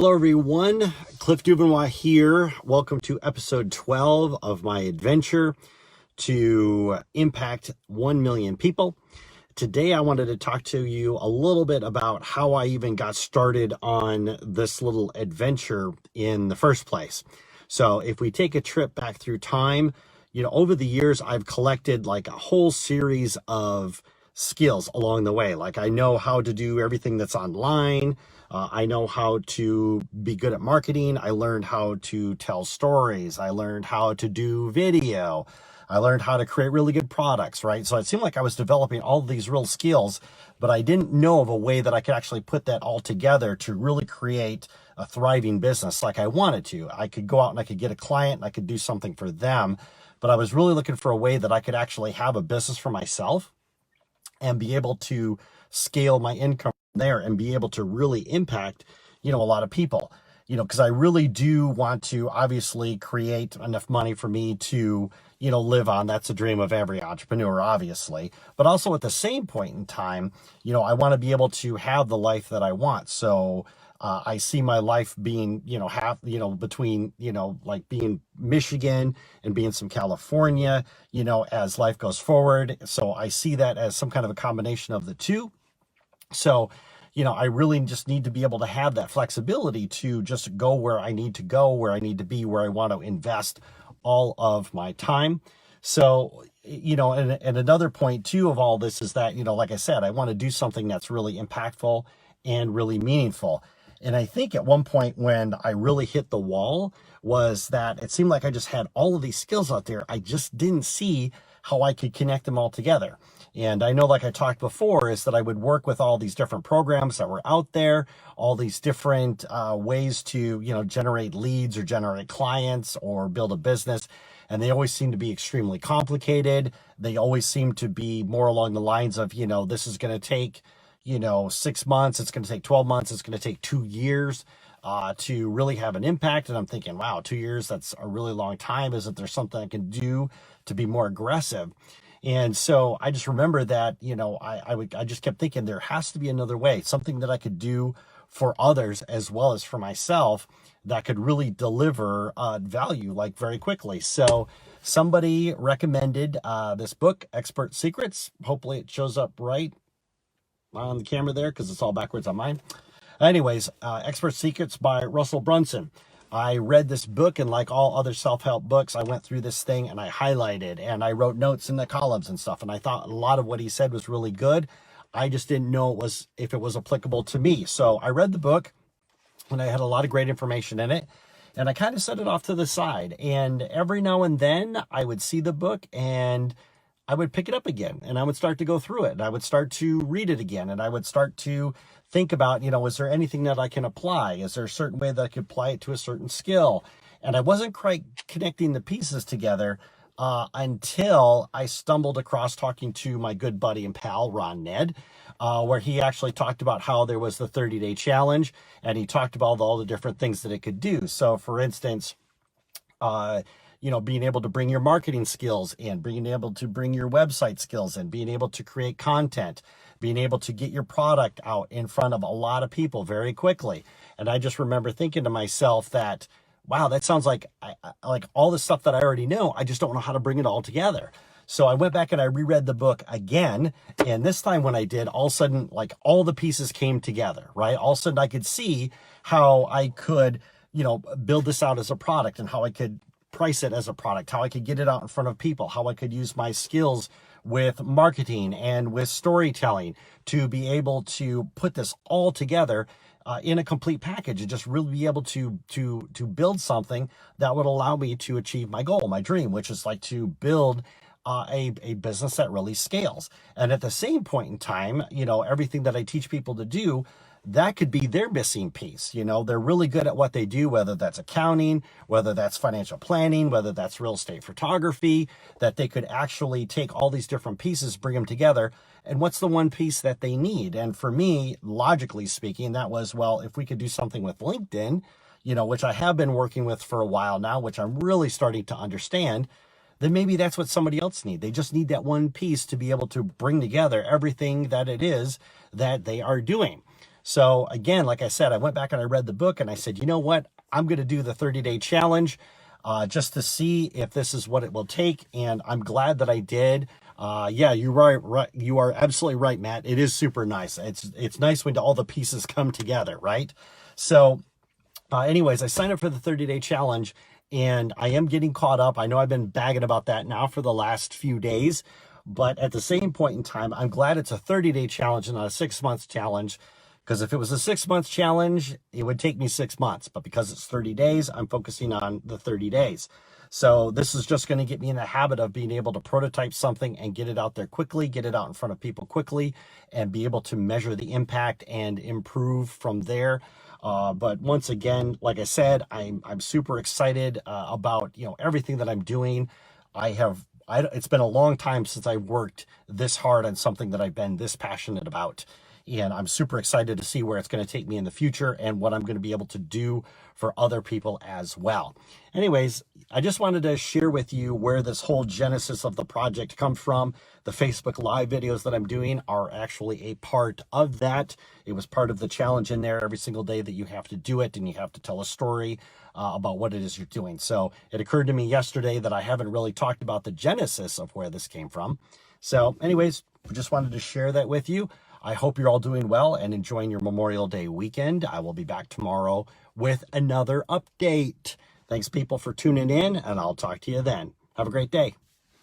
Hello, everyone. Cliff Dubenois here. Welcome to episode 12 of my adventure to impact 1 million people. Today, I wanted to talk to you a little bit about how I even got started on this little adventure in the first place. So if we take a trip back through time, over the years, I've collected like a whole series of skills along the way. Like I know how to do everything that's online. I know how to be good at marketing. I learned how to tell stories. I learned how to do video. I learned how to create really good products, right? So it seemed like I was developing all of these real skills, but I didn't know of a way that I could actually put that all together to really create a thriving business like I wanted to. I could go out and I could get a client and I could do something for them, but I was really looking for a way that I could actually have a business for myself and be able to scale my income there and be able to really impact, a lot of people, because I really do want to obviously create enough money for me to, live on. That's a dream of every entrepreneur, obviously. But also at the same point in time, I want to be able to have the life that I want. So I see my life being, half, between, like being Michigan and being some California, as life goes forward. So I see that as some kind of a combination of the two. So, I really just need to be able to have that flexibility to just go where I need to go, where I need to be, where I want to invest all of my time. So, and another point too of all this is that, like I said, I want to do something that's really impactful and really meaningful. And I think at one point when I really hit the wall was that it seemed like I just had all of these skills out there. I just didn't see how I could connect them all together. And I know, like I talked before, is that I would work with all these different programs that were out there, all these different ways to, generate leads or generate clients or build a business. And they always seem to be extremely complicated. They always seem to be more along the lines of, this is going to take 6 months, it's going to take 12 months, it's going to take 2 years to really have an impact. And I'm thinking, wow, 2 years, that's a really long time. Isn't there something I can do to be more aggressive? And so I just remember that, I just kept thinking there has to be another way, something that I could do for others as well as for myself that could really deliver value like very quickly. So somebody recommended this book, Expert Secrets. Hopefully it shows up right on the camera there because it's all backwards on mine. Anyways, Expert Secrets by Russel Brunson. I read this book, and like all other self-help books, I went through this thing and I highlighted and I wrote notes in the columns and stuff. And I thought a lot of what he said was really good. I just didn't know if it was applicable to me. So I read the book and I had a lot of great information in it. And I kind of set it off to the side. And every now and then I would see the book and I would pick it up again and I would start to go through it and I would start to read it again and I would start to think about, is there anything that I can apply? Is there a certain way that I could apply it to a certain skill? And I wasn't quite connecting the pieces together until I stumbled across talking to my good buddy and pal, Ron Ned, where he actually talked about how there was the 30-day challenge and he talked about all the different things that it could do. So for instance, being able to bring your marketing skills in, being able to bring your website skills in, being able to create content, being able to get your product out in front of a lot of people very quickly. And I just remember thinking to myself that, wow, that sounds like all the stuff that I already know. I just don't know how to bring it all together. So I went back and I reread the book again. And this time when I did, all of a sudden, like all the pieces came together, right? All of a sudden I could see how I could, build this out as a product and how I could price it as a product, how I could get it out in front of people, how I could use my skills with marketing and with storytelling to be able to put this all together in a complete package and just really be able to build something that would allow me to achieve my goal, my dream, which is like to build a business that really scales. And at the same point in time, everything that I teach people to do, that could be their missing piece. They're really good at what they do, whether that's accounting, whether that's financial planning, whether that's real estate photography, that they could actually take all these different pieces, bring them together. And what's the one piece that they need? And for me, logically speaking, that was, well, if we could do something with LinkedIn, which I have been working with for a while now, which I'm really starting to understand, then maybe that's what somebody else needs. They just need that one piece to be able to bring together everything that it is that they are doing. So again, like I said, I went back and I read the book and I said, you know what? I'm going to do the 30-day challenge just to see if this is what it will take. And I'm glad that I did. Yeah, you're right. You are absolutely right, Matt. It is super nice. It's nice when all the pieces come together, right? So anyways, I signed up for the 30-day challenge and I am getting caught up. I know I've been bagging about that now for the last few days, but at the same point in time, I'm glad it's a 30-day challenge and not a 6-month challenge. Because if it was a 6-month challenge, it would take me 6 months. But because it's 30 days, I'm focusing on the 30 days. So this is just going to get me in the habit of being able to prototype something and get it out there quickly, get it out in front of people quickly, and be able to measure the impact and improve from there. But once again, like I said, I'm super excited about everything that I'm doing. It's been a long time since I worked this hard on something that I've been this passionate about. And I'm super excited to see where it's going to take me in the future and what I'm going to be able to do for other people as well. Anyways, I just wanted to share with you where this whole genesis of the project comes from. The Facebook Live videos that I'm doing are actually a part of that. It was part of the challenge in there every single day that you have to do it and you have to tell a story about what it is you're doing. So it occurred to me yesterday that I haven't really talked about the genesis of where this came from. So anyways, I just wanted to share that with you. I hope you're all doing well and enjoying your Memorial Day weekend. I will be back tomorrow with another update. Thanks, people, for tuning in, and I'll talk to you then. Have a great day.